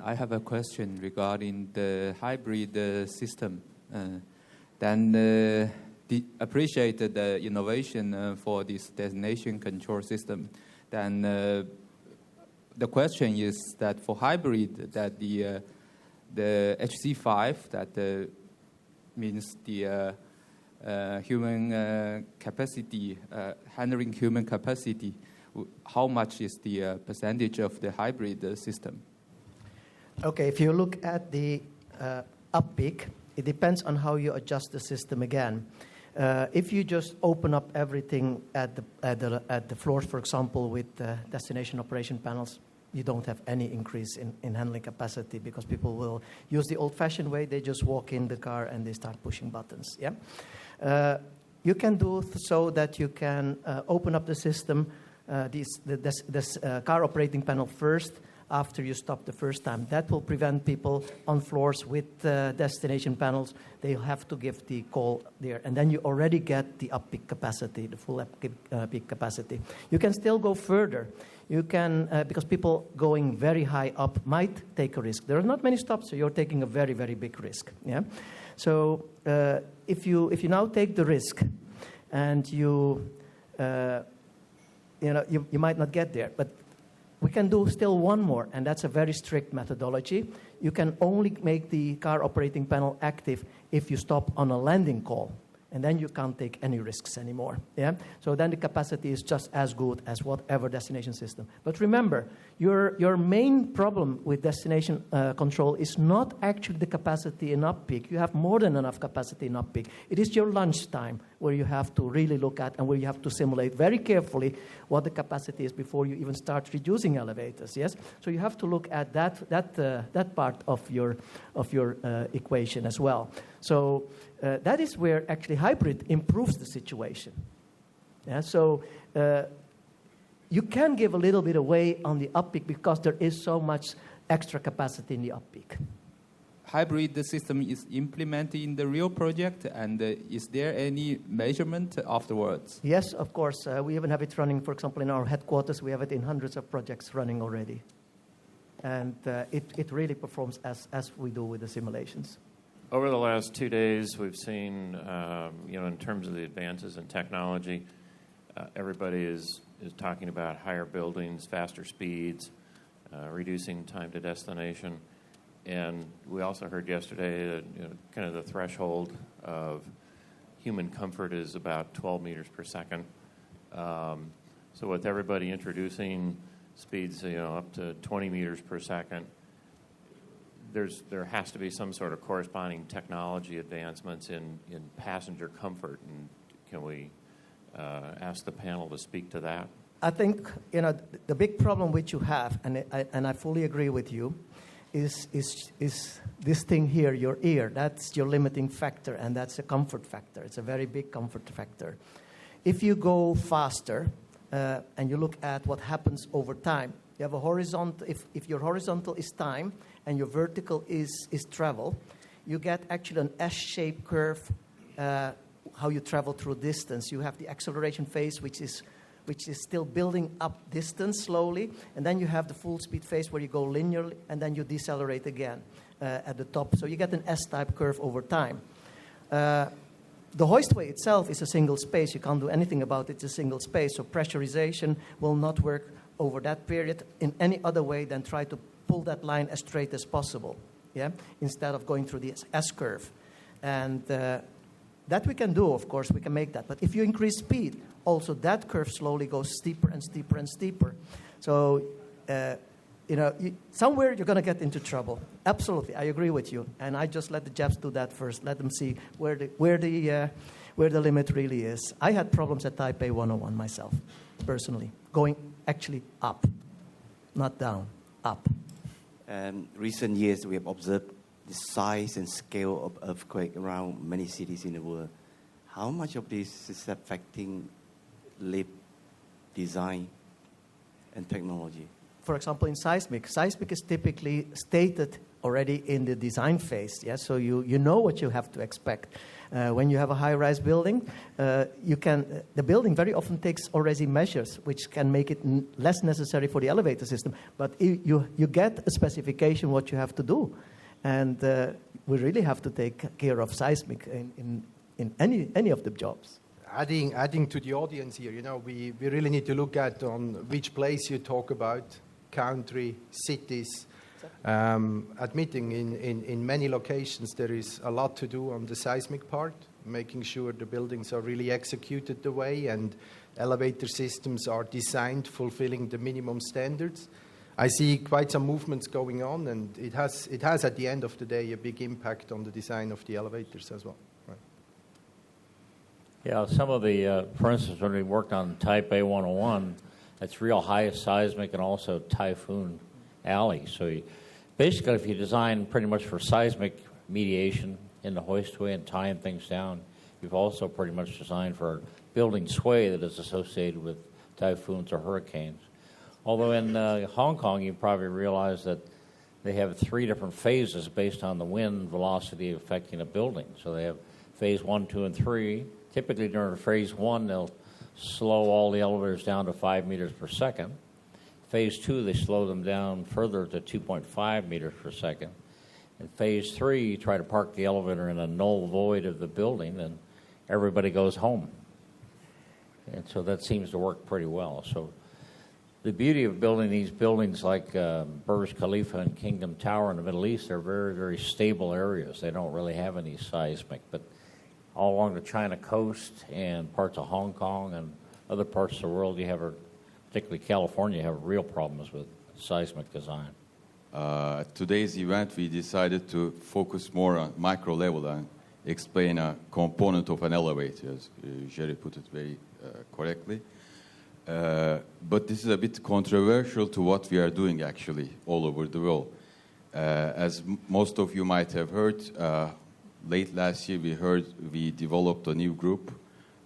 I have a question regarding the hybrid system. Appreciate the innovation for this destination control system. Then the question is that for hybrid, that the HC5, that means the human capacity, handling human capacity, how much is the percentage of the hybrid system? Okay, if you look at the up peak, it depends on how you adjust the system again. If you just open up everything at the floors, for example, with destination operation panels, you don't have any increase in handling capacity because people will use the old-fashioned way. They just walk in the car and they start pushing buttons. Yeah, you can do so that you can open up the system, this car operating panel first, after you stop the first time. That will prevent people on floors with destination panels. They have to give the call there. And then you already get the up-peak capacity, the full peak capacity. You can still go further. You can, because people going very high up might take a risk. There are not many stops, so you're taking a very, very big risk. Yeah? So if you now take the risk and you might not get there, but we can do still one more, and that's a very strict methodology. You can only make the car operating panel active if you stop on a landing call, and then you can't take any risks anymore. Yeah? So then the capacity is just as good as whatever destination system. But remember, your main problem with destination control is not actually the capacity in up-peak. You have more than enough capacity in up-peak. It is your lunch time where you have to really look at and where you have to simulate very carefully what the capacity is before you even start reducing elevators. Yes, so you have to look at that part of your equation as well. So that is where actually hybrid improves the situation. Yeah, so you can give a little bit away on the up-peak because there is so much extra capacity in the up-peak. Hybrid system is implemented in the real project, and is there any measurement afterwards? Yes, of course. We even have it running, for example, in our headquarters. We have it in hundreds of projects running already. And it really performs as we do with the simulations. Over the last 2 days, we've seen, in terms of the advances in technology, everybody is talking about higher buildings, faster speeds, reducing time to destination. And we also heard yesterday that kind of the threshold of human comfort is about 12 meters per second. So with everybody introducing speeds up to 20 meters per second, there has to be some sort of corresponding technology advancements in passenger comfort. And can we ask the panel to speak to that? I think the big problem which you have, and I fully agree with you, is this thing here, your ear. That's your limiting factor, and that's a comfort factor. It's a very big comfort factor. If you go faster and you look at what happens over time, you have a horizontal. If your horizontal is time and your vertical is travel, you get actually an S-shaped curve. How you travel through distance. You have the acceleration phase, which is still building up distance slowly, and then you have the full speed phase where you go linearly, and then you decelerate again at the top. So you get an S-type curve over time. The hoistway itself is a single space. You can't do anything about it. It's a single space, so pressurization will not work over that period in any other way than try to pull that line as straight as possible, yeah, instead of going through the S-curve. And that we can do, of course, we can make that. But if you increase speed, also that curve slowly goes steeper and steeper and steeper. So, somewhere you're going to get into trouble. Absolutely, I agree with you. And I just let the Japs do that first. Let them see where the limit really is. I had problems at Taipei 101 myself, personally, going actually up, not down, up. Recent years, we have observed the size and scale of earthquake around many cities in the world. How much of this is affecting lift design and technology? for example, in seismic is typically stated already in the design phase. Yeah, so you know what you have to expect. When you have a high-rise building, the building very often takes already measures which can make it less necessary for the elevator system. But you get a specification what you have to do, and we really have to take care of seismic in any of the jobs. Adding to the audience here, we really need to look at on which place you talk about, country, cities. Admitting in many locations there is a lot to do on the seismic part, making sure the buildings are really executed the way and elevator systems are designed fulfilling the minimum standards. I see quite some movements going on, and it has at the end of the day a big impact on the design of the elevators as well. Right. Yeah, some of the, for instance, when we worked on Type A101, that's real high seismic and also typhoon alley. So basically, if you design pretty much for seismic mediation in the hoistway and tying things down, you've also pretty much designed for building sway that is associated with typhoons or hurricanes. Although in Hong Kong, you probably realize that they have 3 different phases based on the wind velocity affecting a building. So they have phase 1, 2, and 3. Typically during phase 1, they'll slow all the elevators down to 5 meters per second. Phase 2, they slow them down further to 2.5 meters per second. In phase 3, you try to park the elevator in a null void of the building, and everybody goes home. And so that seems to work pretty well. So the beauty of building these buildings like Burj Khalifa and Kingdom Tower in the Middle East, they're very, very stable areas. They don't really have any seismic. But all along the China coast and parts of Hong Kong and other parts of the world, you have, particularly California, you have real problems with seismic design. At today's event, we decided to focus more on micro level and explain a component of an elevator, as Jerry put it very correctly. But this is a bit controversial to what we are doing actually all over the world. As most of you might have heard, late last year we developed a new group,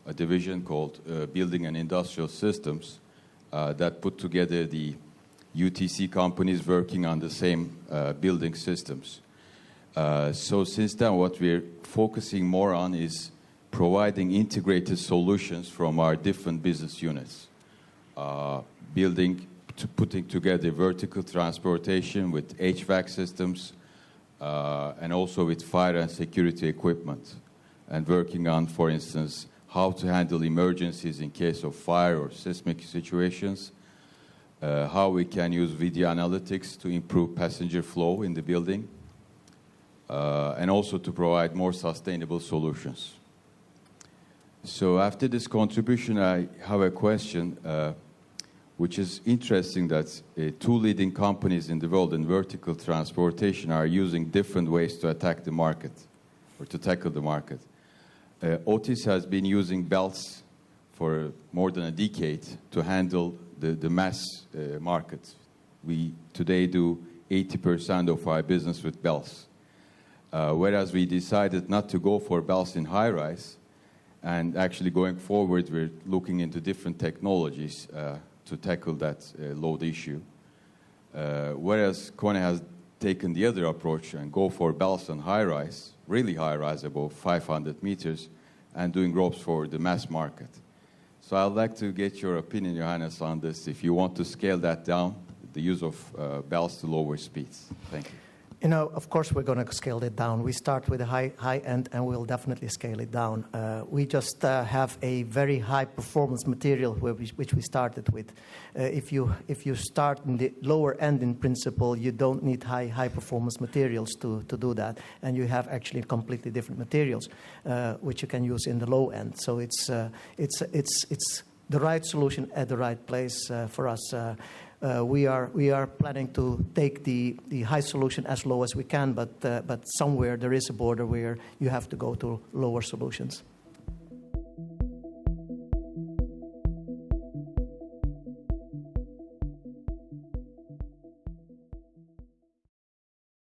a division called Building and Industrial Systems that put together the UTC companies working on the same building systems. So since then, what we're focusing more on is providing integrated solutions from our different business units. Putting together vertical transportation with HVAC systems and also with fire and security equipment, and working on, for instance, how to handle emergencies in case of fire or seismic situations, how we can use video analytics to improve passenger flow in the building, and also to provide more sustainable solutions. So after this contribution, I have a question, which is interesting that 2 leading companies in the world in vertical transportation are using different ways to attack the market or to tackle the market. Otis has been using belts for more than a decade to handle the mass market. We today do 80% of our business with belts. Whereas we decided not to go for belts in high-rise, and actually going forward, we're looking into different technologies to tackle that load issue. Whereas KONE has taken the other approach and go for belts on high-rise, really high-rise, above 500 meters, and doing ropes for the mass market. So I'd like to get your opinion, Johannes, on this, if you want to scale that down, the use of belts to lower speeds. Thank you. Of course, we're going to scale it down. We start with a high end, and we'll definitely scale it down. We just have a very high performance material which we started with. If you start in the lower end, in principle, you don't need high performance materials to do that, and you have actually completely different materials which you can use in the low end. So it's the right solution at the right place for us. We are planning to take the high solution as low as we can, but somewhere there is a border where you have to go to lower solutions.